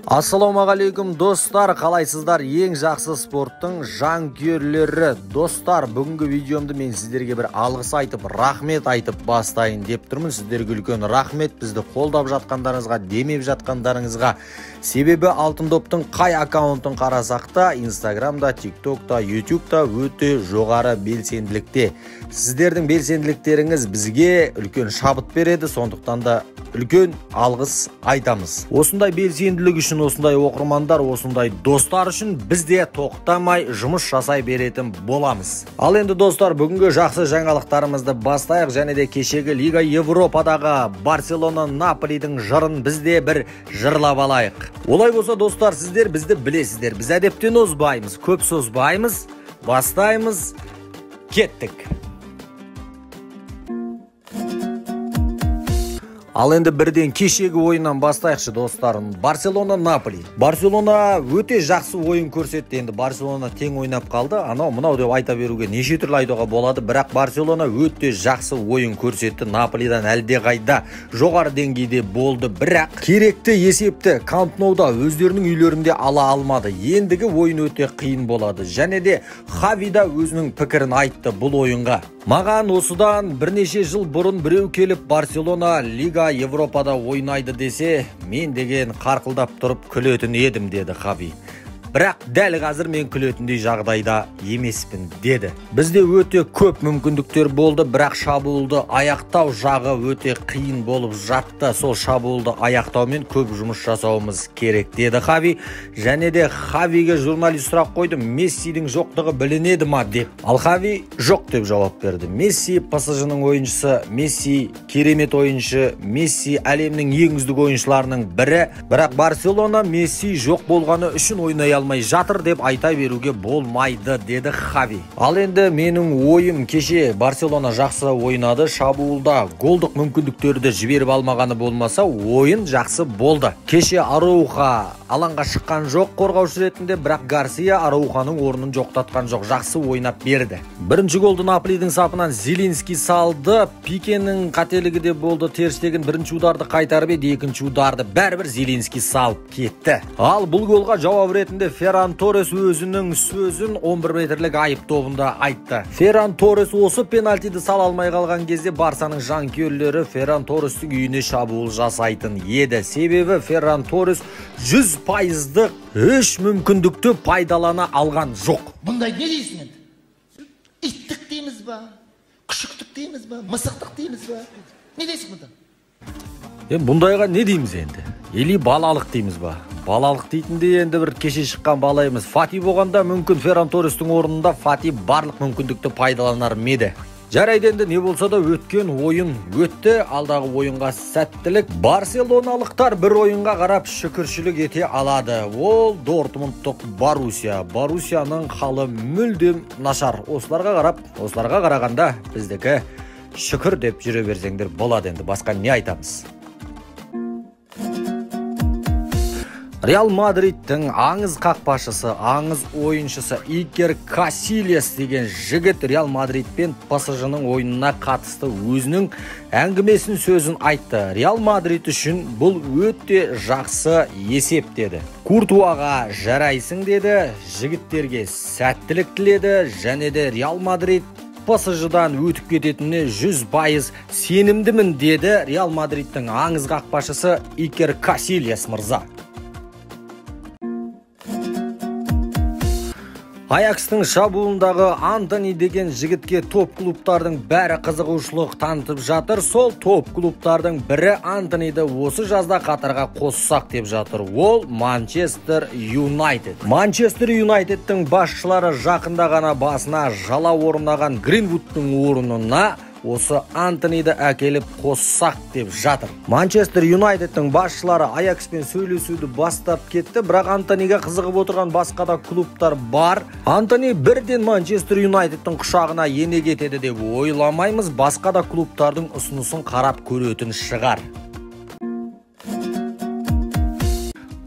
Ассалаумағалейкум достар, қалайсыздар? Ең жақсы спорттың жанкүйерлері. Достар, бүгінгі видеомды мен сіздерге бір алғыс айтып, рахмет айтып бастайын деп тұрмын. Сіздерге үлкен рахмет, бізді қолдап жатқандарыңызға, демеп жатқандарыңызға. Себебі Алтын доптың қай аккаунтын қарасақ та, Инстаграмда, ТикТокта, Ютубта өте жоғары белсенділікте. Сіздердің белсенділіктеріңіз бізге үлкен шабыт береді, сондықтан да үлкен алғыс айтамыз. Осындай белсенділік үшін, осындай оқырмандар, осындай достар үшін бізде тоқтамай жұмыс жасай беретін боламыз. Ал енді достар, бүгінгі жақсы жаңалықтарымызды бастайық, және де кешегі Лига Европадағы Барселона Наполидің жырын бізде бір жырлап алайық. Олай болса достар, сіздер бізді білесіздер. Біз әдептен озбаймыз, көп созбаймыз, бастаймыз, кеттік. Ал енді бірден кешегі ойыннан бастайықшы достарым. Барселона-Наполи. Барселона өте жақсы ойын көрсетті. Енді Барселона тең ойнап қалды. Анау мынау деп айта беруге неше түрлі айтуға болады. Бірақ Барселона өте жақсы ойын көрсетті. Наполидан әлдеқайда жоғары деңгейде болды. Бірақ керекті есепті Камп Ноуда өздерінің үйлерінде ала алмады. Ендігі ойын өте қиын болады. Және де Хави да өзінің пікірін айтты бұл ойынға. Маған осыдан бірнеше жыл бұрын біреу келіп Барселона Лига Европада ойнайды десе, мен деген қарқылдап тұрып күлетін едім, деді Хави. Бірақ дәл қазір мен күлетіндей жағдайда емеспін, деді. Бізде өте көп мүмкіндіктер болды, бірақ шабуылды аяқтау жағы өте қиын болып жатты. Сол шабуылды аяқтаумен көп жұмыс жасауымыз керек, деді Хави. Және де Хавиге журналист сұрақ қойды, Мессидің жоқтығы білінеді ма деп. Ал Хави жоқ деп жауап берді. Месси PSG-ның ойыншысы, Месси керемет ойыншы, Месси әлемнің ең үздік ойыншыларының бірі. Бірақ Барселона Месси жоқ болғаны үшін ойнай алмай жатыр деп айта беруге болмайды, деді Хави. Ал енді менің ойым, кеше Барселона жақсы ойнады, шабуылда голдық мүмкіндіктерді жіберіп алмағаны болмаса, ойын жақсы болды. Кеше Араухо алаңға шыққан жоқ қорғаушы ретінде, бірақ Гарсия Араухоның орнын жоқтатқан жоқ, жақсы ойнап берді. Бірінші голды Наполидің сапынан Зелинский салды, Пикенің қателігі де болды. Тер Штеген бірінші ударды қайтарып еді, екінші ударды бәрібір Зелинский салып кетті. Ал бұл голға жауап ретінде Ферран Торрес өзінің сөзін 11 метрлік айып тобында айтты. Ферран Торрес осы пенальтиді сала алмай қалған кезде Барсаның жанкүйерлері Ферран Торрестің үйіне шабуыл жасайтын еді. Себебі Ферран Торрес 100%-дық еш мүмкіндікті пайдалана алған жоқ. Бұндай не дейсің енді? Иттік дейміз ба? Күшіктік дейміз ба? Мысықтық дейміз ба? Не дейсің бұнда? Бұндайға не дейміз енді? Или балалық дейміз ба? Балалық дейтінде енді бір кеше шыққан бала емес. Фати болғанда мүмкін Ферран Торрестің орнында Фати барлық мүмкіндікті пайдаланар еді. Жарайды, енді не болса да өткен ойын өтті. Алдағы ойынға сәттілік. Барселоналықтар бір ойынға қарап шүкіршілік ете алады. Ол Дортмундтық Боруссия. Боруссияның халы мүлдем нашар. Осыларға қарағанда біздікі шүкір деп жүре берсеңдер болады. Енді басқа не айтамыз? Реал Мадридтің аңыз қақпашысы, аңыз ойыншысы Икер Касильяс деген жігіт Реал Мадрид пен PSG-ның ойынына қатысты өзінің әңгімесін сөзін айтты. Реал Мадрид үшін бұл өте жақсы есеп, деді. Куртуаға жарайсың, деді. Жігіттерге сәттілік тіледі, және де Реал Мадрид PSG-дан өтіп кететініне 100% сенімдімін, деді Реал Мадридтің аңыз қақпашысы Икер Касильяс мырза. Аякстың шабуылындағы Антони деген жігітке топ клубтардың бәрі қызығушылық танытып жатыр. Сол топ клубтардың бірі Антониді осы жазда қатарға қоссақ деп жатыр. Ол Манчестер Юнайтед. Манчестер Юнайтедтің басшылары жақында ғана басына жала орнаған Гринвудтың орнына осы Антониді әкеліп қоссақ деп жатыр. Манчестер Юнайтедтің басшылары Аякспен сөйлесуді бастап кетті, бірақ Антониге қызығып отырған басқа да клубтар бар. Антони бірден Манчестер Юнайтедтің құшағына ене кетеді деп ойламаймыз, басқа да клубтардың ұсынысын қарап көретін шығар.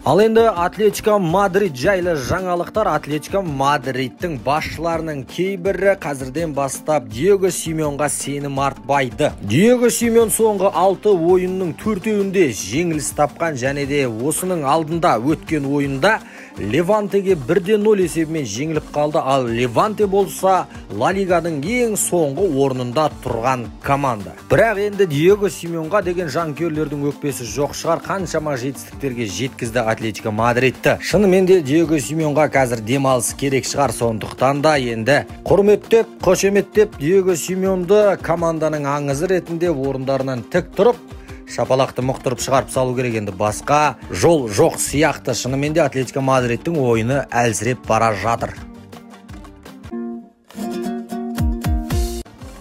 Ал енді Атлетико Мадрид жайлы жаңалықтар. Атлетико Мадридтің басшыларының кейбірі қазірден бастап Диего Симеонға сенім артпайды. Диего Симеон соңғы 6 ойынның 4-еуінде жеңіліс тапқан, және де осының алдында өткен ойында Левантеге 1-0 есебімен жеңіліп қалды. Ал Леванте болса Ла Лиганың ең соңғы орнында тұрған команда. Бірақ енді Диего Симеонға деген жанкүйерлердің өкпесі жоқ шығар, қаншама жетістіктерге жеткізді Атлетико Мадридті. Шынымен де Диего Симеонға қазір демалыс керек шығар, сондықтан да енді құрметтеп, қошеметтеп Диего Симеонды команданың аңызы ретінде орындарынан тік тұрып, шапалақты мұқтырып шығарып салу керек. Енді басқа жол жоқ сияқты. Шынымен де Атлетико Мадридтің ойыны әлсіреп бара жатыр.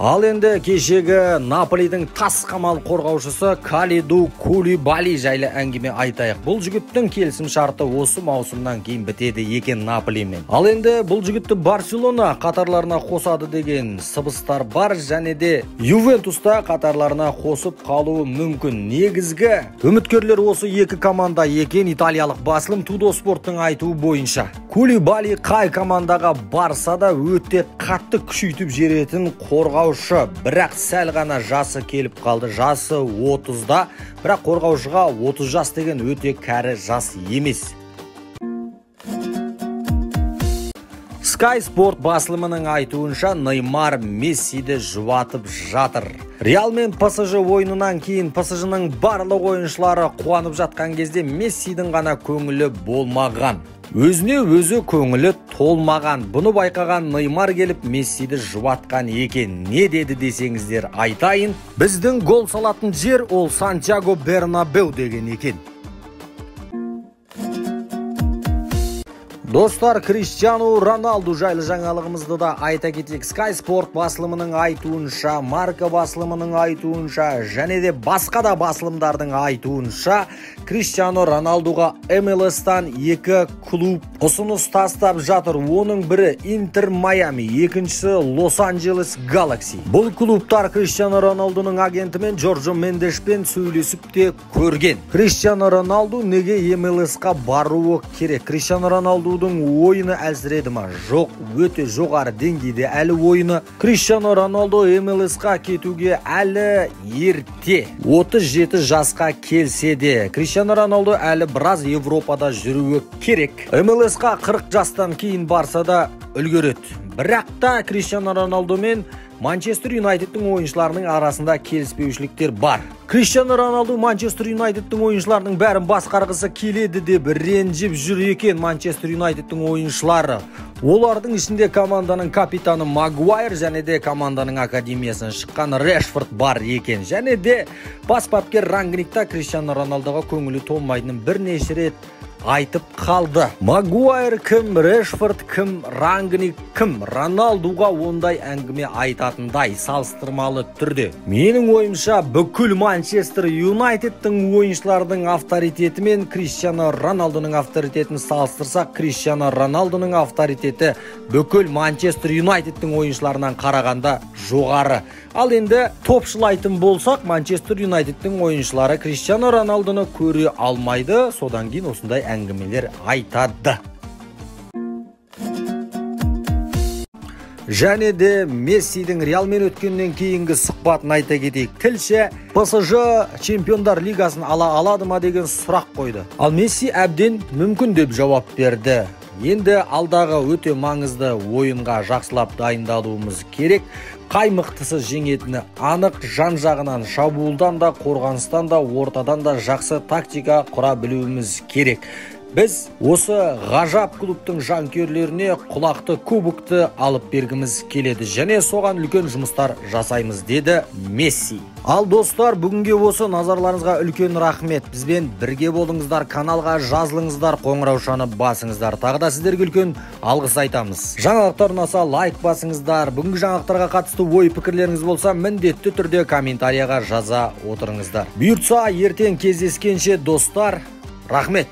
Ал енді кешегі Наполидің тас қамал қорғаушысы Калиду Кулибали жайлы әңгіме айтайық. Бұл жігіттің келісім шарты осы маусымнан кейін бітеді екен Наполимен. Ал енді бұл жігітті Барселона қатарларына қосады деген сыбыстар бар, және де Ювентуста қатарларына қосып қалуы мүмкін. Негізгі үміткерлер осы екі команда екен. Италиялық басылым Тудоспорттың айтуы бойынша Кулибали қай командаға барса да өте қатты күшейтіп жеретін қорғаушы, бірақ сәл ғана жасы келіп қалды. Жасы 30-да, бірақ қорғаушыға 30 жас деген өте кәрі жас емес. Sky Sport басылымының айтуынша Неймар Мессиді жұбатып жатыр. Реал мен ПСЖ ойынынан кейін ПСЖ-ның барлық ойыншылары қуанып жатқан кезде Мессидің ғана көңілі болмаған. Өзіне өзі көңілі толмаған. Бұны байқаған Неймар келіп Мессиді жұбатқан екен. Не деді десеңіздер айтайын. Біздің гол салатын жер ол Сантьяго Бернабеу деген екен. Достар, Криштиану Роналду жайлы жаңалығымызды да айта кетейік. Sky Sport басылымының айтуынша, Марка басылымының айтуынша, және де басқа да басылымдардың айтуынша, Криштиану Роналдуға MLS-тан 2 клуб ұсыныс тастап жатыр. Оның бірі Интер Майами, екіншісі Лос-Анджелес Галакси. Бұл клубтар Криштиану Роналдуның агентімен Джорджо Мендешпен сөйлесіп те көрген. Криштиану Роналду неге MLS-қа баруы керек? Криштиану Роналду ойыны әлсіреді ма? Жоқ, өте жоғары деңгейде әлі ойыны. Криштиану Роналду MLS-қа кетуге әлі ерте. 37 жасқа келсе де, Криштиану Роналду әлі біраз Европада жүруі керек. MLS-қа 40 жастан кейін барса да үлгереді. Бірақ та Криштиану Роналду мен Манчестер Юнайтедтің ойыншыларының арасында келіспеушіліктер бар. Криштиану Роналду Манчестер Юнайтедтің ойыншыларының бәрін басқарғысы келеді деп ренжіп жүр екен Манчестер Юнайтедтің ойыншылары. Олардың ішінде команданың капитаны Магуайр және де команданың академиясынан шыққан Решфорд бар екен. Және де бас бапкер Рангникта Криштиану Роналдуға көңілі толмайтынын бірнеше рет айтып қалды. Магуайр кім, Решфорд кім, Рангник кім? Роналдуға ондай әңгіме айтатындай салыстырмалы түрде. Менің ойымша бүкіл Манчестер Юнайтедтің ойыншылардың авторитеті мен Криштиану Роналдуның авторитетін салыстырсақ, Криштиану Роналдуның авторитеті бүкіл Манчестер Юнайтедтің ойыншыларынан қарағанда жоғары. Ал енді топшылайтын болсақ, Манчестер Юнайтедтің ойыншылары Криштиану Роналдуны көре алмайды, содан кейін осындай әңгімелер айтады. Және де Мессидің Реалмен өткеннен кейінгі сұхбатын айта кетейік. Тілші ПСЖ Чемпиондар Лигасын ала алады ма деген сұрақ қойды. Ал Месси әбден мүмкін деп жауап берді. Енді алдағы өте маңызды ойынға жақсылап дайындалуымыз керек. Қай мықтысы жеңетіні анық, жан-жағынан шабуылдан да, қорғаныстан да, ортадан да жақсы тактика құра білуіміз керек. Біз осы ғажап клубтың жанкүйерлеріне құлақты кубокты алып бергіміз келеді, және соған үлкен жұмыстар жасаймыз, деді Месси. Ал достар, бүгінге осы, назарларыңызға үлкен рахмет. Бізбен бірге болыңыздар, каналға жазылыңыздар, қоңыраушаны басыңыздар. Тағы да сіздерге үлкен алғыс айтамыз. Жаңалықтар ұнаса лайк басыңыздар. Бүгінгі жаңалықтарға қатысты ой пікірлеріңіз болса, міндетті түрде комментарияға жаза отырыңыздар. Бұйыртса ертең кездескенше достар, рахмет.